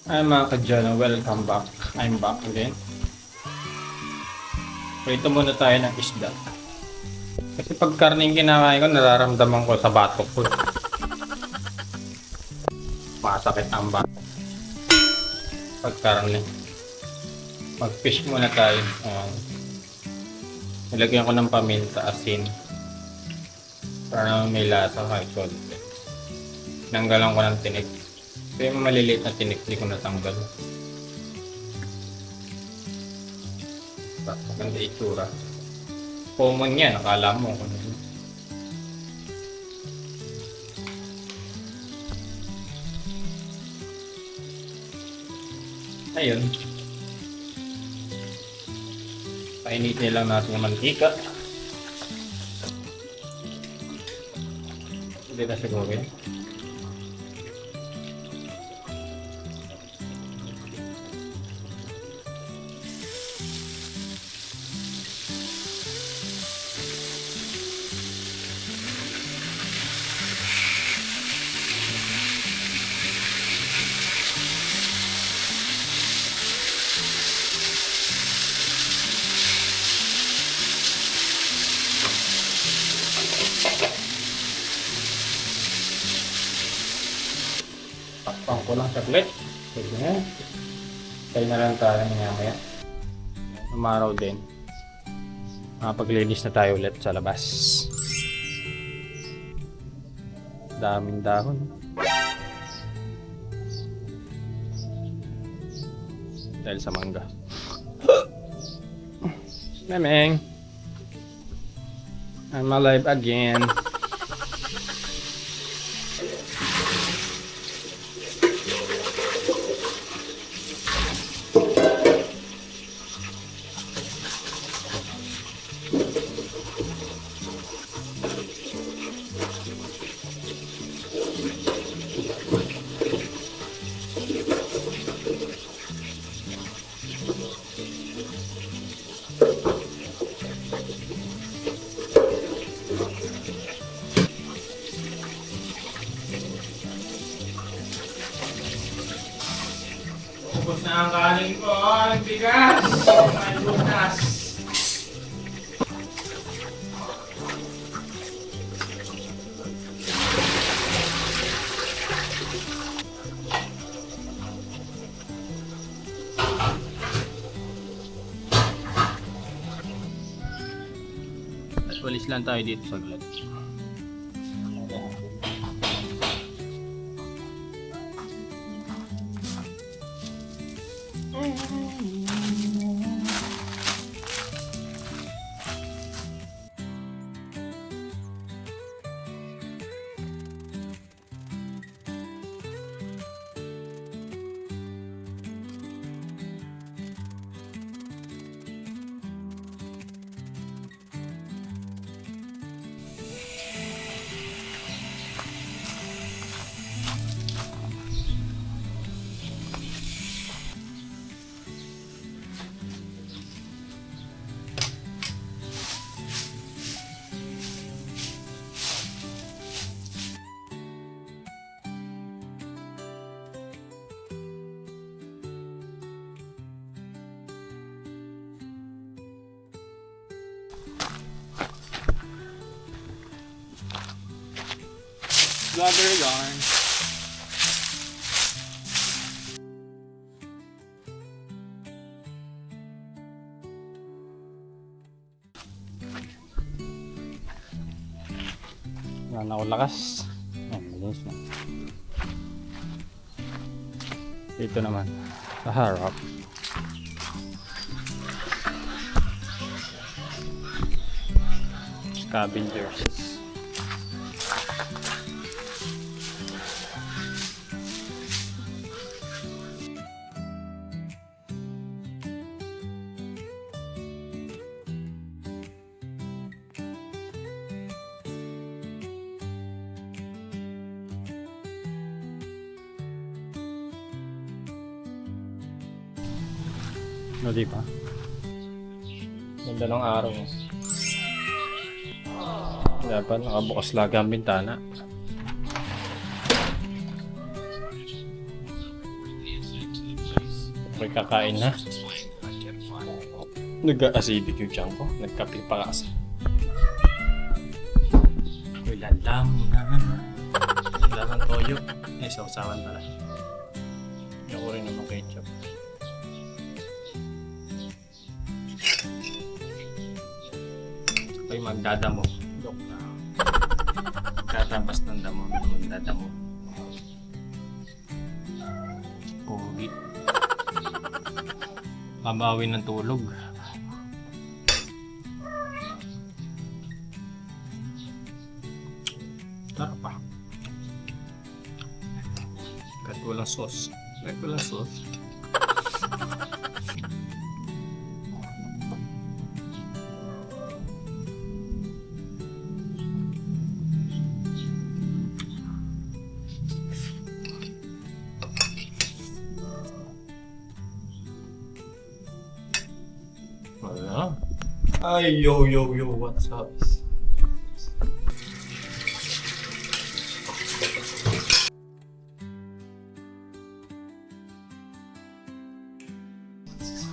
Ay mga kadyano, welcome back. I'm back again. Prito muna tayo ng isda. Kasi pag karning kinakain ko, nararamdaman ko sa batok ko. Masakit ang batok. Pag karne. Mag-fish muna tayo. Ayan. Nilagyan ko ng paminta, asin. Para naman may lasa kahit konti. Nanggalan ko ng tinik. Ito yung maliliit na tinik, hindi ko natanggal. Maganda itsura. Common yan, akala mo. Ayun. Painitin lang natin yung mantika. Hindi na siguro yun. Takpan ko lang saglit. Sige na. Tayo na lang tayo maya. Umaraw din. Makapaglinis na tayo ulit sa labas. Daming dahon. Dahil sa mangga. Memeng! I'm alive again. Ubus na ang kanin ko, ang bigas! My goodness! At walis lang tayo dito saglit. Vlogger yarn. Yan ako lakas. Yan, malinis na. Dito naman, sa harap. Scavengers. No, di ba? Ganda ng araw. Dapat nakabukas lagi ang bintana. Ako'y kakain na. Nag-acidic yung tiyan ko. Nagkape pa kasi. Ako'y lalam na. Lalang toyo. Ay, sausawan pala. Ayoko rin naman ketchup. Ako'y magdadamo. Dok na. Tatabas ng damo. Magdadamo. Pogi. Mabawi ng tulog. Sarap pa. Kahit walang sauce. Kahit walang sauce. Wala. Ay, yo, what's up?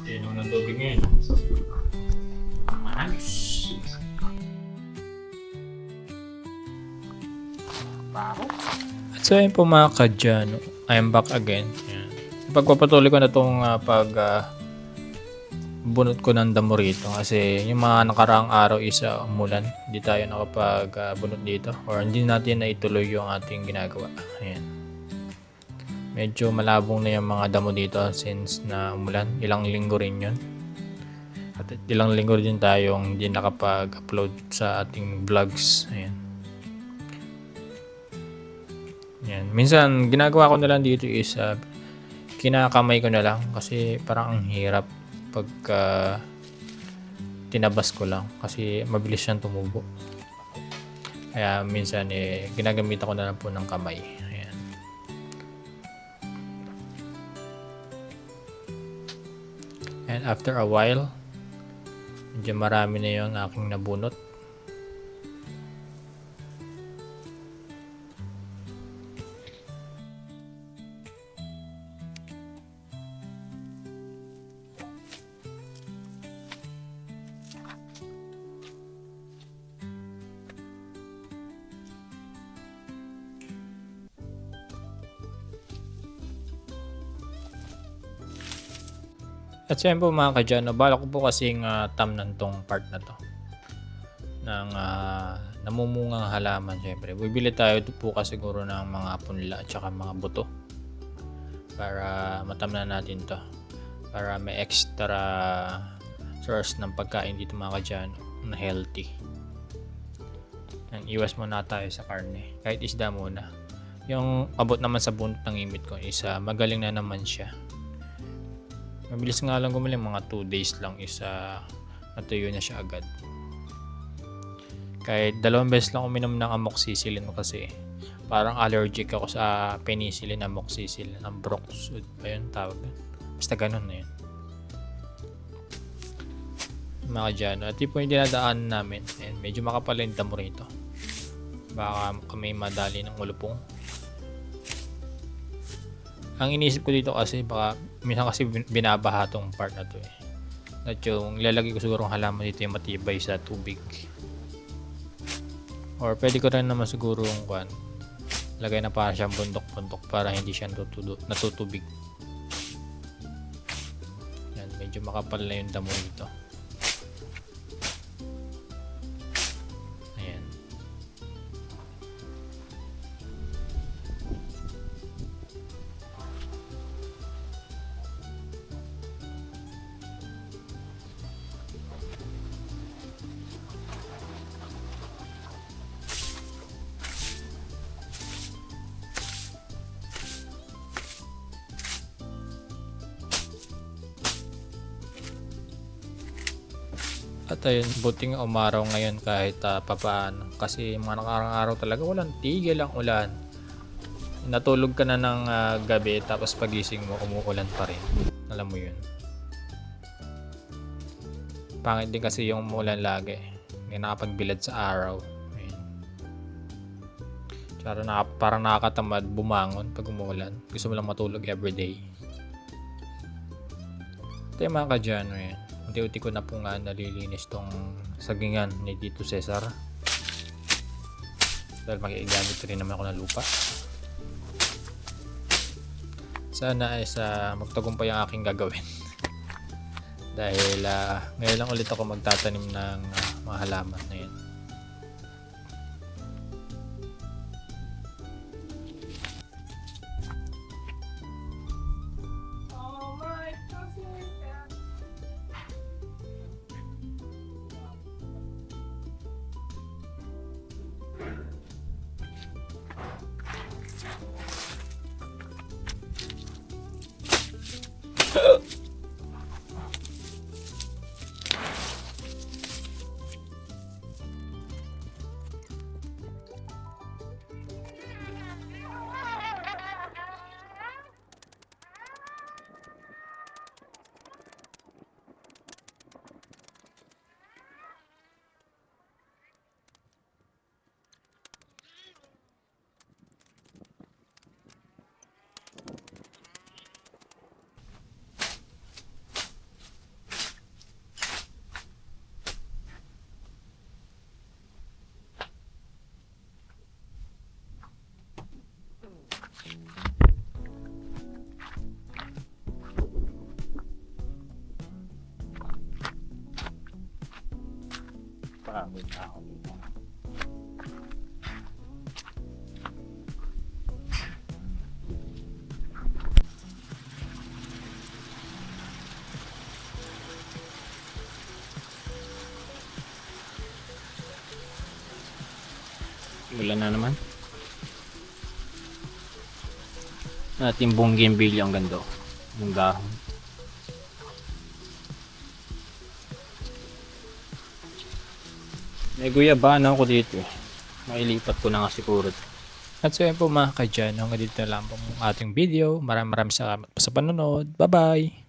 Yan ng tubig ngayon. Mahalis. At so yun po mga kadyano, I am back again. Yan. Pagpapatuloy ko na itong bunot ko ng damo rito kasi yung mga nakaraang araw is umulan. Hindi tayo nakapag-bunot dito or hindi natin na ituloy yung ating ginagawa. Ayan. Medyo malabong na yung mga damo dito since na umulan. Ilang linggo rin yun. At ilang linggo din tayong hindi nakapag-upload sa ating vlogs. Ayan. Ayan. Minsan ginagawa ko na lang dito is kinakamay ko na lang kasi parang ang hirap pagka tinabas ko lang kasi mabilis siyang tumubo. Kaya minsan ginagamitan ko na lang po ng kamay. Ayan. And after a while, medyo marami na yung aking nabunot. At siyempre mga kadyano, balak ko po kasing tamnan tong part na to ng namumungang halaman. Siyempre bibili tayo po kasi siguro ng mga punla at saka mga buto para matamnan natin to, para may extra source ng pagkain dito mga kadyano na healthy. And iwas muna tayo sa karne, kahit isda muna. Yung abot naman sa bunot ng imit ko is magaling na naman siya. Mabilis nga lang gumaling, mga 2 days lang isa natuyo na siya agad. Kahit 2 beses lang uminom ng amoxicillin kasi parang allergic ako sa penicillin, amoxicillin, ang Broxud pa yun tawag. Basta ganun na yun. Mga dyan, at po yung dinadaan namin, and medyo makapal yung damo rito. Baka kami madali ng ulupong. Ang iniisip ko dito kasi baka minsan kasi binabaha tong part na to At yung ilalagay ko siguro ng halaman dito yung matibay sa tubig. Or pwede ko rin naman siguro yung lagay na para siyang bundok-bundok para hindi siya natutubig. Yan, medyo makapal na yung damo dito. Ayan. At ayun, buting umaraw ngayon kahit papaano. Kasi mga nakarang araw talaga walang tigil ang ulan. Natulog ka na ng gabi tapos pagising mo umuulan pa rin. Alam mo yun. Pangit din kasi yung umuulan lagi. Hindi nakapagbilad sa araw. Ayun. Parang nakakatamad bumangon pag umuulan. Gusto mo lang matulog everyday. Ito yung mga kadyano yan. Unti-unti ko na po nga nalilinis tong sagingan ni Tito Cesar. Dahil makikigamit rin naman ako ng lupa. Sana ay sa magtagumpay ang aking gagawin. Dahil ngayon lang ulit ako magtatanim ng mga halaman na yan. Pagod ako dito. Wala na naman. Ating bougainvillea ang ganda. Yung dahon. May guyabana ako dito. Mailipat ko na nga siguro. At so yun po mga kadyano, hanggang dito na lang po ang ating video. Maraming salamat po sa panonood. Bye bye!